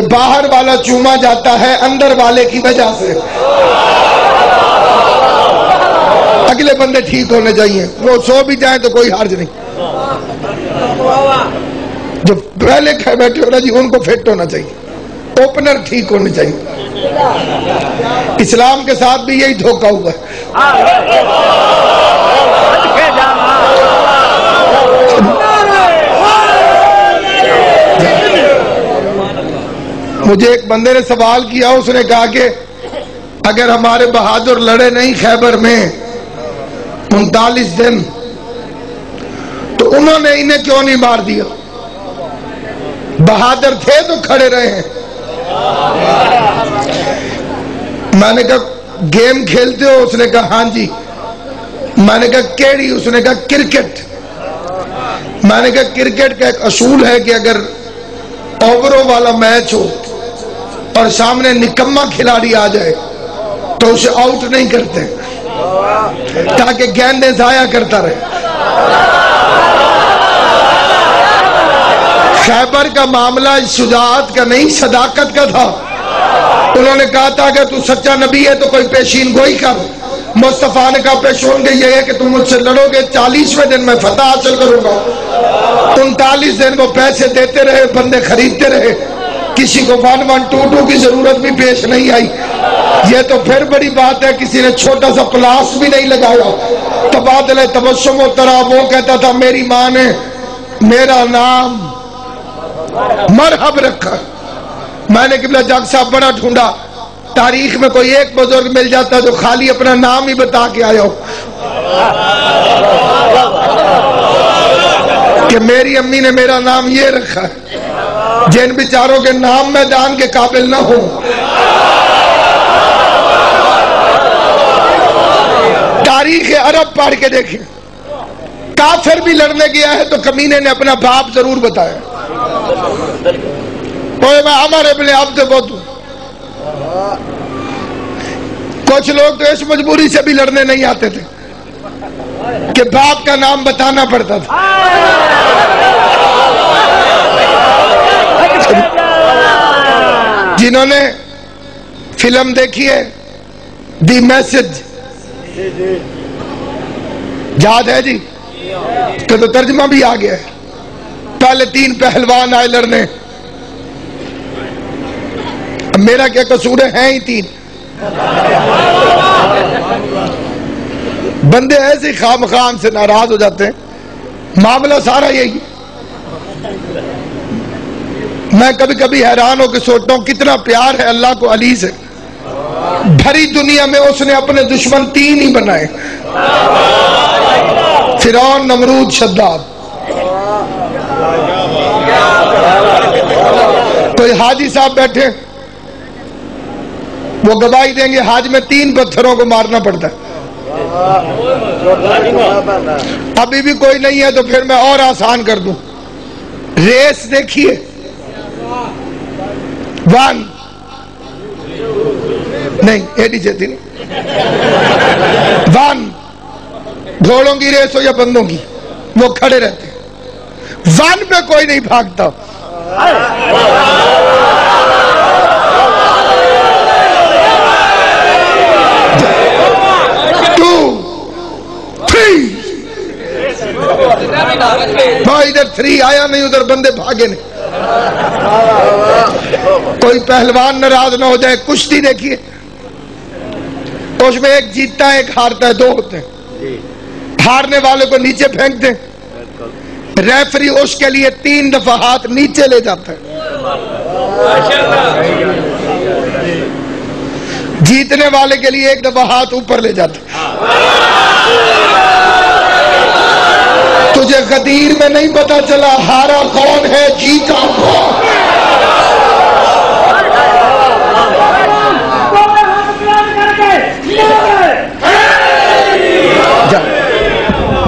باہر والا چوما جاتا ہے اندر والے کی وجہ سے. اگلے بندے ٹھیک ہونے چاہیے، وہ سو بھی جائیں تو کوئی حرج نہیں. جو پہلے بیٹھے ہونا جی ان کو فٹ ہونا چاہیے، اوپنر ٹھیک ہونے چاہیے. اسلام کے ساتھ بھی یہی دھوکہ ہوا ہے. مجھے ایک بندے نے سوال کیا، اس نے کہا کہ اگر ہمارے بہادر لڑے نہیں خیبر میں 39 دن تو انہوں نے انہیں کیوں نہیں مار دیا؟ بہادر تھے تو کھڑے رہے ہیں. میں نے کہا گیم کھیلتے ہو؟ اس نے کہا ہاں جی. میں نے کہا کیڑی؟ اس نے کہا کرکٹ. میں نے کہا کرکٹ کا ایک اصول ہے کہ اگر اووروں والا میچ ہو اور سامنے نکما کھلاڑی آ جائے تو اسے آؤٹ نہیں کرتے تاکہ گیندیں ضائع کرتا رہے. خیبر کا معاملہ شجاعت کا نہیں، صداقت کا تھا. انہوں نے کہا تھا کہ تو سچا نبی ہے تو کوئی پیشین گوئی کر. مصطفیٰ نے کہا پیشین گوئی یہ ہے کہ تم مجھ سے لڑو گے 40ویں دن میں فتح حاصل کروں گا. 39 دن وہ پیسے دیتے رہے، بندے خریدتے رہے، کسی کو 1122 کی ضرورت بھی پیش نہیں آئی. یہ تو پھر بڑی بات ہے، کسی نے چھوٹا سا پلاس بھی نہیں لگایا. تبادلہ تبسم و طرح. وہ کہتا تھا میری ماں نے میرا نام مرحب رکھا. میں نے قبلہ جگ صاحب بڑا ڈھونڈا، تاریخ میں کوئی ایک بزرگ مل جاتا جو خالی اپنا نام ہی بتا کے آیا ہو کہ میری امی نے میرا نام یہ رکھا ہے. جن بیچاروں کے نام میدان کے قابل نہ ہو. تاریخ عرب پڑھ کے دیکھیں، کافر بھی لڑنے گیا ہے تو کمینے نے اپنا باپ ضرور بتایا. میں عمر ابن عبد بہت ہوں. کچھ لوگ تو اس مجبوری سے بھی لڑنے نہیں آتے تھے کہ باپ کا نام بتانا پڑتا تھا. جنہوں نے فلم دیکھی ہے دی میسج، یاد ہے جی؟ کہ تو ترجمہ بھی آ گیا ہے. پہلے 3 پہلوان آئے لڑنے. میرا کیا قصور ہے ہی 3 بندے ایسے خام خام سے ناراض ہو جاتے ہیں. معاملہ سارا یہی. میں کبھی کبھی حیران ہو کے سوچتا ہوں کتنا پیار ہے اللہ کو علی سے. بھری دنیا میں اس نے اپنے دشمن 3 ہی بنائے، فرعون، نمرود، شداد. کوئی حاجی صاحب بیٹھے، وہ گواہی دیں گے حج میں 3 پتھروں کو مارنا پڑتا ہے. ابھی بھی کوئی نہیں ہے تو پھر میں اور آسان کر دوں. ریس دیکھیے، 1 نہیں ایڈی جیتی نہیں، 1 گھوڑوں کی ریس ہو یا بندوں کی، وہ کھڑے رہتے. 1 پہ کوئی نہیں بھاگتا. 2 3 بھائی ادھر 3 آیا نہیں، ادھر بندے بھاگے نہیں. کوئی پہلوان ناراض نہ ہو جائے. کشتی دیکھیے، اس میں ایک جیتتا ہے ایک ہارتا ہے، 2 ہوتے ہیں. ہارنے والے کو نیچے پھینک دیں، ریفری اس کے لیے 3 دفعہ ہاتھ نیچے لے جاتا ہے. جیتنے والے کے لیے 1 دفعہ ہاتھ اوپر لے جاتا ہے. تجھے غدیر میں نہیں پتا چلا ہارا کون ہے جیتا کون.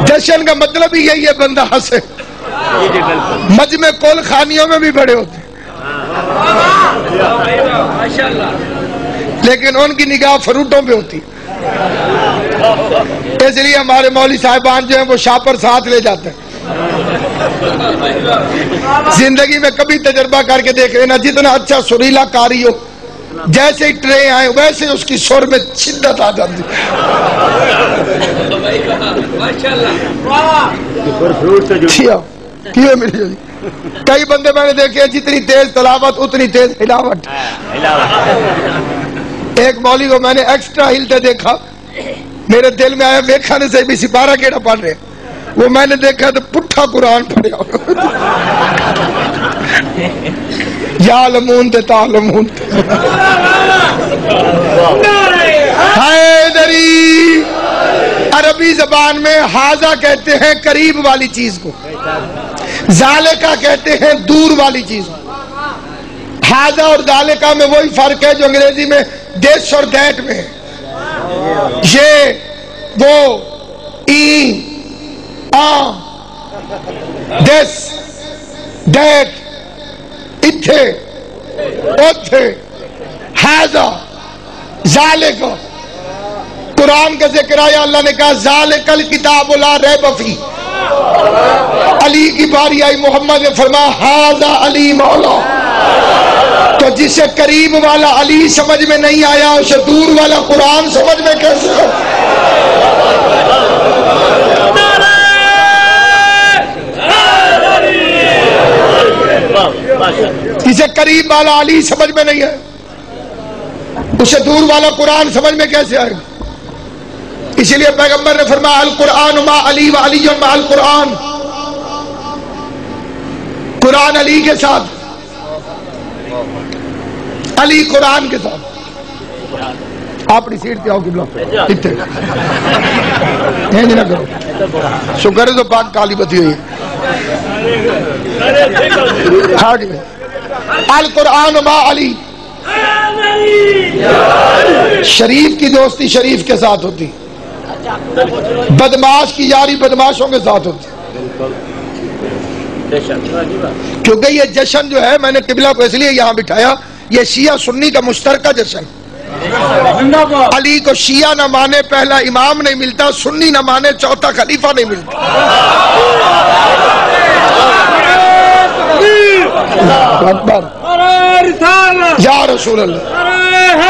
جشن کا مطلب ہی یہی ہے بندہ ہنسے. مجمع کل خانیوں میں بھی بڑے ہوتے لیکن ان کی نگاہ فروٹوں پہ ہوتی. اس لیے ہمارے مولوی صاحبان جو ہیں وہ شاپر ساتھ لے جاتے ہیں. زندگی میں کبھی تجربہ کر کے دیکھ لینا، جتنا اچھا سریلا کاری ہو، جیسے ہی ٹرے آئے ویسے اس کی سر میں شدت آ جاتی۔ کئی بندے میں نے دیکھے جتنی تیز تلاوت اتنی تیز ہلاوٹ۔ ایک مولوی کو میں نے ایکسٹرا ہلتے دیکھا، میرے دل میں آیا ویکھا نے سے بھی سپارہ کیڑا پڑھ رہے، وہ میں نے دیکھا تو پٹھا قرآن پڑھیا، یعلمون تے تعلمون تے۔ حیدری عربی زبان میں حاضہ کہتے ہیں قریب والی چیز کو، ذالکہ کہتے ہیں دور والی چیز کو۔ حاضہ اور ذالکہ میں وہی فرق ہے جو انگریزی میں دس اور دیٹ میں ہے۔ یہ وہ این آ دس دیٹ اتھے اتھے حاضہ ذالکہ۔ قرآن کا ذکر آیا، اللہ نے کہا ذالک الکتاب لا ریب فیہ۔ علی کی باری آئی، محمد نے فرمایا حاضہ علی مولا۔ تو جسے قریب والا علی سمجھ میں نہیں آیا اسے دور والا قرآن سمجھ میں کیسے آیا؟ جسے قریب والا علی سمجھ میں نہیں آیا اسے دور والا قرآن سمجھ میں کیسے آئے گا؟ اسی لیے پیغمبر نے فرمایا القرآن ما علی و علی ما القرآن، قرآن علی کے ساتھ، علی قرآن کے ساتھ۔ آپ اپنی سیٹ پہ آؤ قبلہ اتنے نہ کرو، شکر ہے تو پاک کالی بتی ہوئی ہے۔ القرآن ما علی، شریف کی دوستی شریف کے ساتھ ہوتی، بدماش کی یاری بدماشوں کے ساتھ ہوتی۔ کیونکہ یہ جشن جو ہے، میں نے قبلہ کو اس لیے یہاں بٹھایا، یہ شیعہ سنی کا مشترکہ جشن۔ علی کو شیعہ نہ مانے پہلا امام نہیں ملتا، سنی نہ مانے چوتھا خلیفہ نہیں ملتا۔ اکبر یا رسول اللہ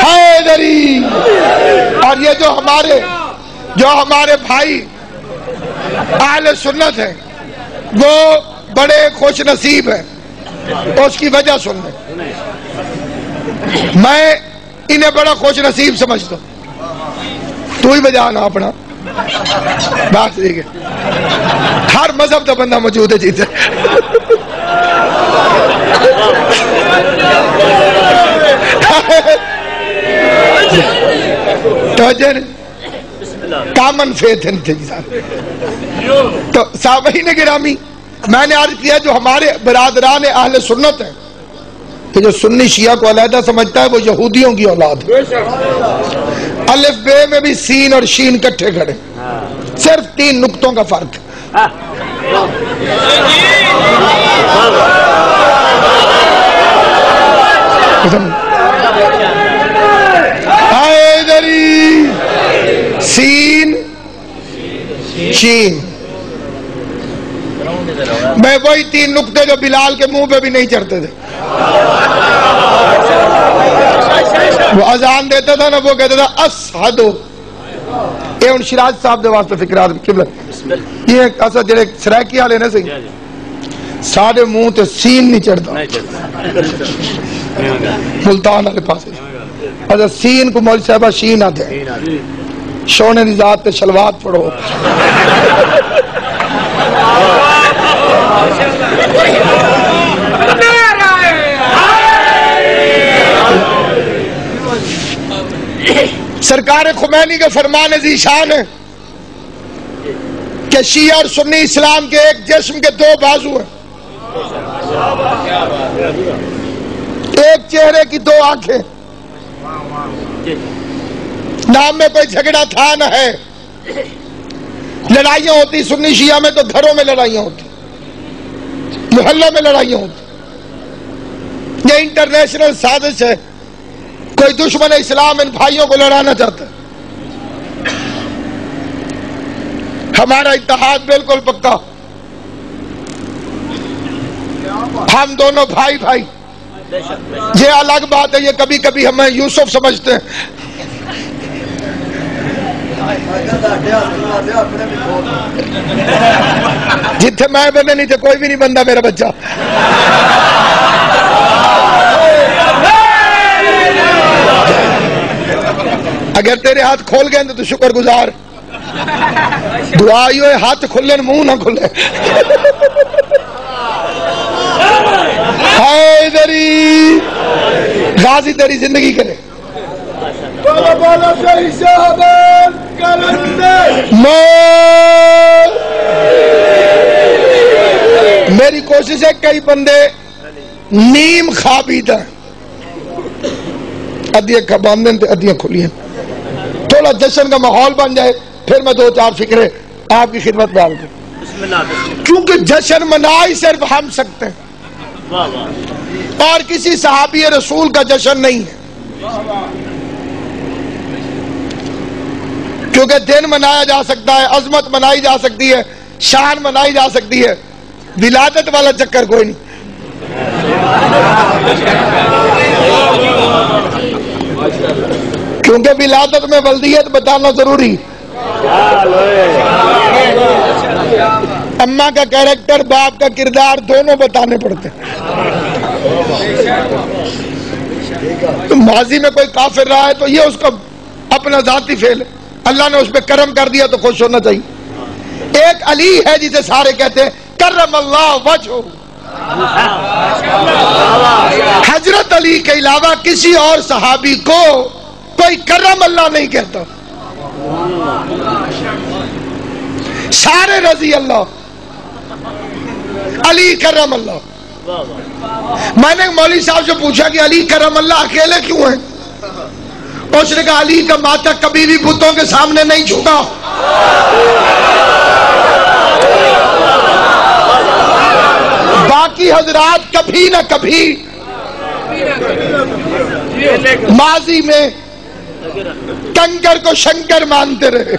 حیدری۔ اور یہ جو ہمارے بھائی اہل سنت ہیں وہ بڑے خوش نصیب ہیں، اس کی وجہ سن لیں، میں انہیں بڑا خوش نصیب سمجھتا ہوں۔ تو ہی بجانا اپنا بات ٹھیک ہے، ہر مذہب کا بندہ موجود ہے جیتے۔ کامن فیتھ تو سامعین گرامی، میں نے عرض کیا جو ہمارے برادران اہل سنت ہیں کہ جو سنی شیعہ کو علیحدہ سمجھتا ہے وہ یہودیوں کی اولاد ہے۔ الف بے میں بھی سین اور شین کٹھے کھڑے، صرف 3 نقطوں کا فرق ہے۔ حیدری سین شین، میں وہی 3 نقطے جو بلال کے منہ پہ بھی نہیں چڑھتے تھے۔ وہ اذان دیتا تھا نا، وہ کہتا تھا اشہدو، یہ ان شراج صاحب دے واسطے فکرات قبلہ یہ ایسا جڑے سرائکی والے نے صحیح سارے منہ تے سین نہیں چڑھتا، ملتان والے پاسے اچھا سین کو مولوی صاحبہ شین آتے شونے نزاد تے شلوات پڑھو۔ سرکار خمینی کے فرمان ذیشان ہے کہ شیعہ اور سنی اسلام کے ایک جسم کے 2 بازو ہیں، ایک چہرے کی 2 آنکھیں۔ نام میں کوئی جھگڑا تھا نہ ہے، لڑائیاں ہوتی سنی شیعہ میں تو گھروں میں لڑائیاں ہوتی، محلوں میں لڑائیاں ہوتی۔ یہ انٹرنیشنل سازش ہے، کوئی دشمن اسلام ان بھائیوں کو لڑانا چاہتا ہے۔ ہمارا اتحاد بالکل پکا، ہم دونوں بھائی بھائی. یہ الگ بات ہے, یہ کبھی کبھی ہمیں یوسف سمجھتے ہیں. جتھے میں بنے نہیں تھے کوئی بھی نہیں بندہ میرا بچہ. اگر تیرے ہاتھ کھول گئے تو شکر گزار. دعا ہی ہوئے ہاتھ کھلے منہ نہ کھلے. حیدری غازی تیری زندگی کرے. میری کوشش ہے کئی بندے نیم خوابیدہ ادھیاں کھباندن تے ادھیاں کھلیں, تھوڑا جشن کا ماحول بن جائے, پھر میں 2-4 فکریں آپ کی خدمت میں ڈال دوں. کیونکہ جشن منا ہی صرف ہم سکتے ہیں اور کسی صحابی رسول کا جشن نہیں ہے. کیونکہ دن منایا جا سکتا ہے, عظمت منائی جا سکتی ہے, شان منائی جا سکتی ہے, ولادت والا چکر کوئی نہیں. کیونکہ ولادت میں ولدیت بتانا ضروری. اماں کا کیریکٹر, باپ کا کردار دونوں بتانے پڑتے. ماضی میں کوئی کافر رہا ہے تو یہ اس کا اپنا ذاتی فعل ہے, اللہ نے اس پہ کرم کر دیا تو خوش ہونا چاہیے. ایک علی ہے جسے سارے کہتے ہیں کرم اللہ وجہہ. حضرت علی کے علاوہ کسی اور صحابی کو کوئی کرم اللہ نہیں کہتا. سارے رضی اللہ, علی کرم اللہ. میں نے مولوی صاحب سے پوچھا کہ علی کرم اللہ اکیلے کیوں ہیں؟ اس نے کہا علی کا ماتھا کبھی بھی بتوں کے سامنے نہیں جھکا. باقی حضرات کبھی نہ کبھی ماضی میں کنکر کو شنکر مانتے رہے.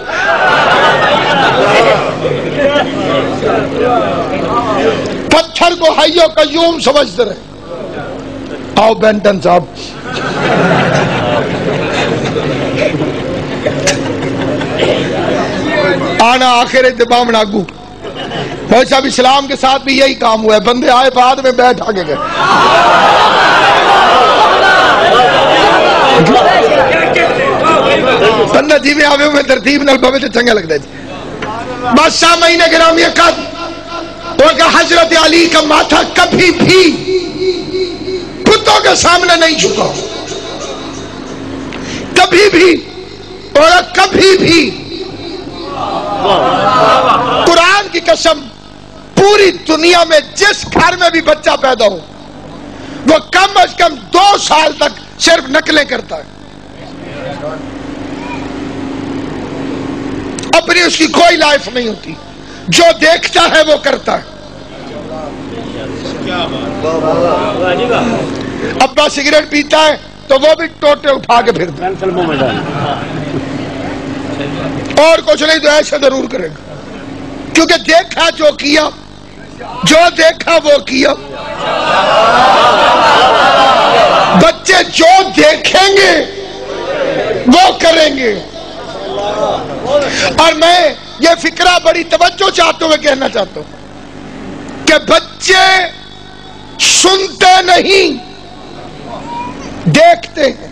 پتھر کو حی و قیوم سمجھتے رہے. آؤ بینٹن صاحب. آنا آخر اتبام ناگو. بھائی صاحب اسلام کے ساتھ بھی یہی کام ہوا ہے, بندے آئے بعد میں بیٹھ آگے گئے. بندہ جی میں آوے میں ترتیب نال بھوے تے چنگا لگتا ہے. بادشاہ مہینے گرامی قد اور کہ حضرت علی کا ماتھا کبھی بھی کتوں کے سامنے نہیں جھکا, کبھی بھی اور کبھی بھی. قرآن کی قسم, پوری دنیا میں جس گھر میں بھی بچہ پیدا ہو وہ کم از کم 2 سال تک صرف نقلیں کرتا ہے. اپنی اس کی کوئی لائف نہیں ہوتی, جو دیکھتا ہے وہ کرتا ہے. ابا سگریٹ پیتا ہے تو وہ بھی ٹوٹے اٹھا کے پھرتا ہے, اور کچھ نہیں تو ایسے ضرور کرے گا. کیونکہ دیکھا جو کیا, جو دیکھا وہ کیا. بچے جو دیکھیں گے وہ کریں گے. اور میں یہ فکرہ بڑی توجہ چاہتے ہوئے کہنا چاہتا ہوں کہ بچے سنتے نہیں, دیکھتے ہیں.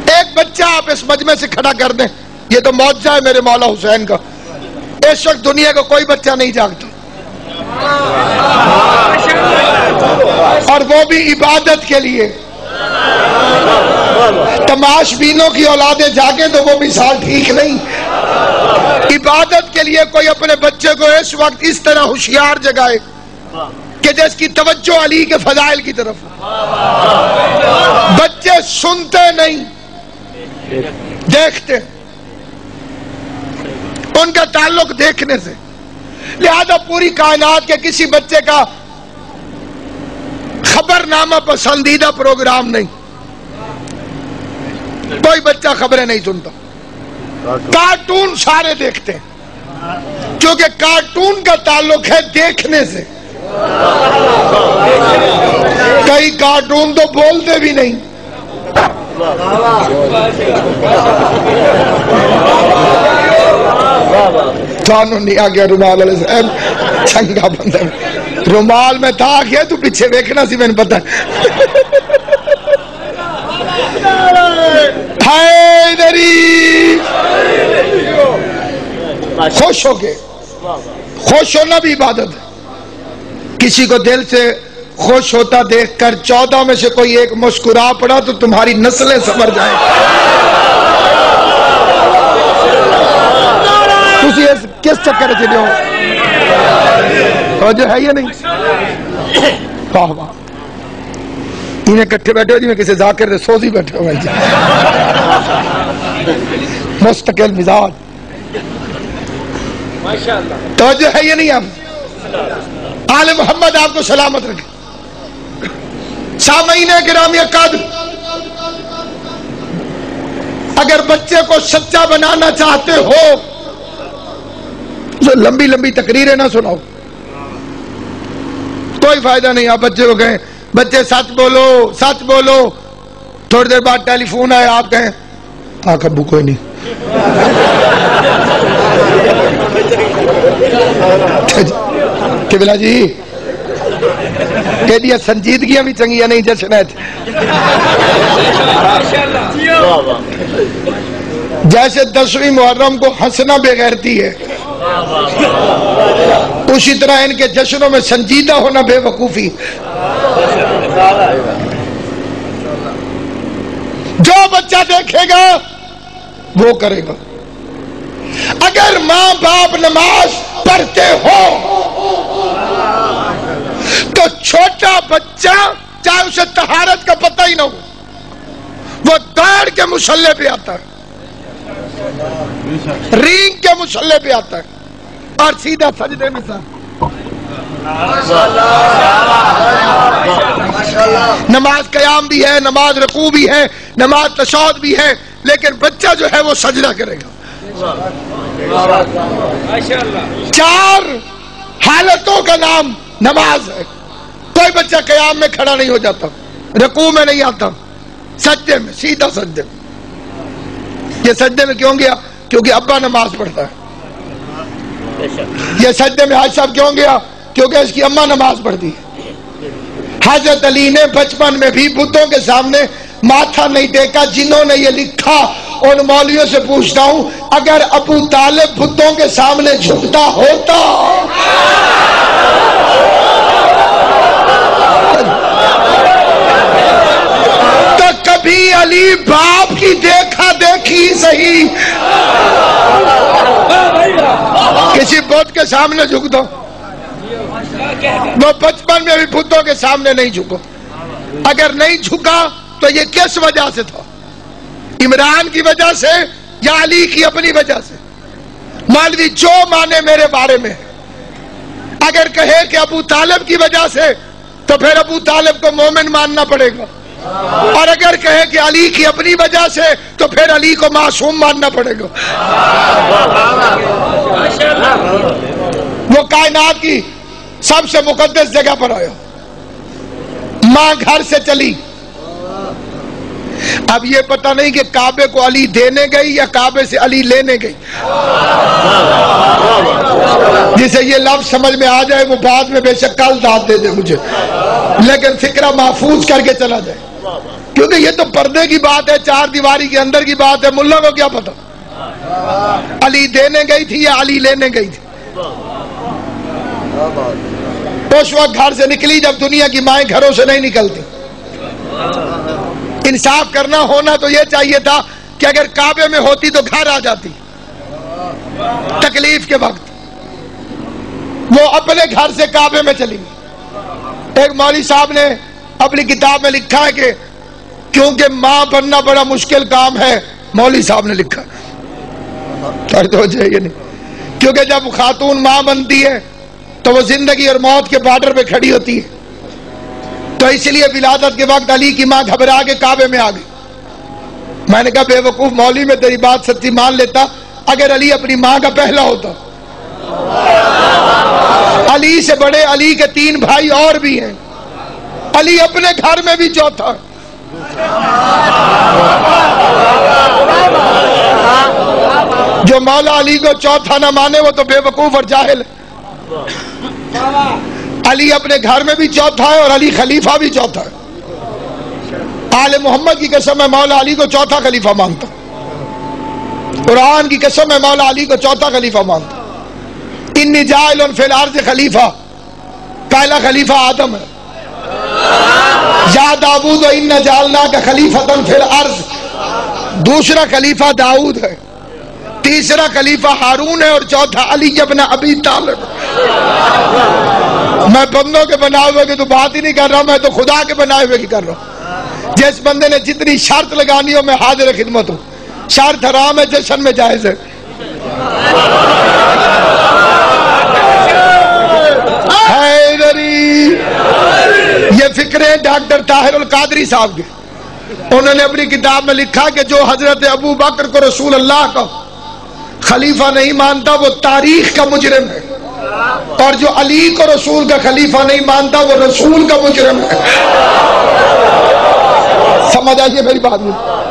ایک بچہ آپ اس مجمع سے کھڑا کر دیں, یہ تو معجزہ ہے میرے مولا حسین کا. اس وقت دنیا کا کوئی بچہ نہیں جاگتا, اور وہ بھی عبادت کے لیے. تماش بینوں کی اولادیں جاگیں تو وہ مثال ٹھیک نہیں. عبادت کے لیے کوئی اپنے بچے کو اس وقت اس طرح ہوشیار جگائے کہ جس کی توجہ علی کے فضائل کی طرف. بچے سنتے نہیں, دیکھتے. ان کا تعلق دیکھنے سے. لہذا پوری کائنات کے کسی بچے کا خبرنامہ پسندیدہ پروگرام نہیں. کوئی بچہ خبریں نہیں سنتا, کارٹون سارے دیکھتے ہیں. کیونکہ کارٹون کا تعلق ہے دیکھنے سے. کئی کارٹون تو بولتے بھی نہیں. تھانو نہیں آ گیا رومال والے صاحب چنگا بندہ رومال میں تھا گیا تو پیچھے دیکھنا سی میں نے پتا. خوش ہو کے خوش ہونا بھی عبادت ہے. کسی کو دل سے خوش ہوتا دیکھ کر 14 میں سے کوئی ایک مسکرا پڑا تو تمہاری نسلیں سنور جائیں. تسی کس چکر چلے ہو جو ہے یہ نہیں. واہ واہ انہیں کٹھے بیٹھے ہو جی میں کسی ذاکر دے سوزی بیٹھے ہو جی. مستقل مزاج توجہ ہے یہ نہیں. آپ آل محمد آپ کو سلامت رکھے. سامعین گرامی قدر اگر بچے کو سچا بنانا چاہتے ہو تو لمبی لمبی تقریریں نہ سناؤ, کوئی فائدہ نہیں. آپ بچے کو کہیں بچے سچ بولو سچ بولو, تھوڑی دیر بعد ٹیلی فون آئے آپ کہیں آنکھ ابو کوئی نہیں. قبلہ جی کہ دیا سنجیدگیاں بھی چنگیاں نہیں جشنیت. جیسے 10ویں محرم کو ہنسنا بے غیرتی ہے اسی طرح ان کے جشنوں میں سنجیدہ ہونا بے وقوفی. جو بچہ دیکھے گا وہ کرے گا. اگر ماں باپ نماز پڑھتے ہو تو چھوٹا بچہ چاہے اسے طہارت کا پتہ ہی نہ ہو وہ دوڑ کے مصلی پہ آتا ہے, رینگ کے مصلی پہ آتا ہے اور سیدھا سجدے میں سا. نماز قیام بھی ہے, نماز رکوع بھی ہے, نماز تشہد بھی ہے, لیکن بچہ جو ہے وہ سجدہ کرے گا. 4 حالتوں کا نام نماز ہے. کوئی بچہ قیام میں کھڑا نہیں ہو جاتا, رکوع میں نہیں آتا, سجدے میں سیدھا سجدے میں. یہ سجدے میں کیوں گیا؟ کیونکہ ابا نماز پڑھتا ہے. یہ سجدے میں حاج صاحب کیوں گیا؟ کیونکہ اس کی اماں نماز پڑھتی ہے. حضرت علی نے بچپن میں بھی بتوں کے سامنے ماتھا نہیں ٹیکا. جنہوں نے یہ لکھا ان مولویوں سے پوچھتا ہوں اگر ابو طالب بتوں کے سامنے جھکتا ہوتا تو کبھی علی باپ کی دیکھا دیکھی صحیح کسی بت کے سامنے جھک دو. وہ بچپن میں بھی بتوں کے سامنے نہیں جھکو. اگر نہیں جھکا تو یہ کس وجہ سے تھا؟ عمران کی وجہ سے یا علی کی اپنی وجہ سے؟ مولوی جو مانے میرے بارے میں, اگر کہے کہ ابو طالب کی وجہ سے تو پھر ابو طالب کو مومن ماننا پڑے گا, اور اگر کہے کہ علی کی اپنی وجہ سے تو پھر علی کو معصوم ماننا پڑے گا. وہ کائنات کی سب سے مقدس جگہ پر آیا, ماں گھر سے چلی. اب یہ پتہ نہیں کہ کعبے کو علی دینے گئی یا کعبے سے علی لینے گئی. جسے یہ لفظ سمجھ میں آ جائے وہ بعد میں بے شک کل داد دے دے مجھے, لیکن فکرہ محفوظ کر کے چلا جائے, کیونکہ یہ تو پردے کی بات ہے, 4 دیواری کے اندر کی بات ہے. ملا کو کیا پتا علی دینے گئی تھی یا علی لینے گئی تھی. اس وقت گھر سے نکلی جب دنیا کی مائیں گھروں سے نہیں نکلتی. انصاف کرنا ہونا تو یہ چاہیے تھا کہ اگر کعبے میں ہوتی تو گھر آ جاتی. تکلیف کے وقت وہ اپنے گھر سے کعبے میں چلی. ایک مولوی صاحب نے اپنی کتاب میں لکھا ہے کہ کیونکہ ماں بننا بڑا مشکل کام ہے, مولوی صاحب نے لکھا کیونکہ جب خاتون ماں بنتی ہے تو وہ زندگی اور موت کے بارڈر پہ کھڑی ہوتی ہے. تو اس لیے ولادت کے وقت علی کی ماں گھبرا کے کعبے میں آ گئی. میں نے کہا بے وقوف مولوی میں تیری بات سچی مان لیتا, اگر علی اپنی ماں کا پہلا ہوتا علی سے بڑے علی کے 3 بھائی اور بھی ہیں، علی اپنے گھر میں بھی چوتھا ہے۔ جو مولا علی کو چوتھا نہ مانے وہ تو بے وقوف اور جاہل ہے۔ علی اپنے گھر میں بھی چوتھا ہے اور علی خلیفہ بھی چوتھا ہے۔ آل محمد کی قسم میں مولا علی کو چوتھا خلیفہ مانتا ہوں، قرآن کی قسم میں مولا علی کو چوتھا خلیفہ مانتا ہوں۔ انی جاعل فی الارض خلیفہ، پہلا خلیفہ آدم ہے۔ یا داؤد انا جعلناک خلیفۃ فی الارض، دوسرا خلیفہ داؤد ہے، تیسرا خلیفہ ہارون ہے اور چوتھا علی ابن ابی طالب۔ میں بندوں کے بنائے ہوئے کی تو بات ہی نہیں کر رہا، میں تو خدا کے بنائے ہوئے کی کر رہا ہوں۔ جس بندے نے جتنی شرط لگانی ہو میں حاضر خدمت ہوں۔ شرط حرام ہے، جشن میں جائز ہے۔ حیدری، یہ فکرے ڈاکٹر طاہر القادری صاحب کے، انہوں نے اپنی کتاب میں لکھا کہ جو حضرت ابو بکر کو رسول اللہ کا خلیفہ نہیں مانتا وہ تاریخ کا مجرم ہے، اور جو علی کو رسول کا خلیفہ نہیں مانتا وہ رسول کا مجرم ہے۔ سمجھ آئیے میری بات نہیں؟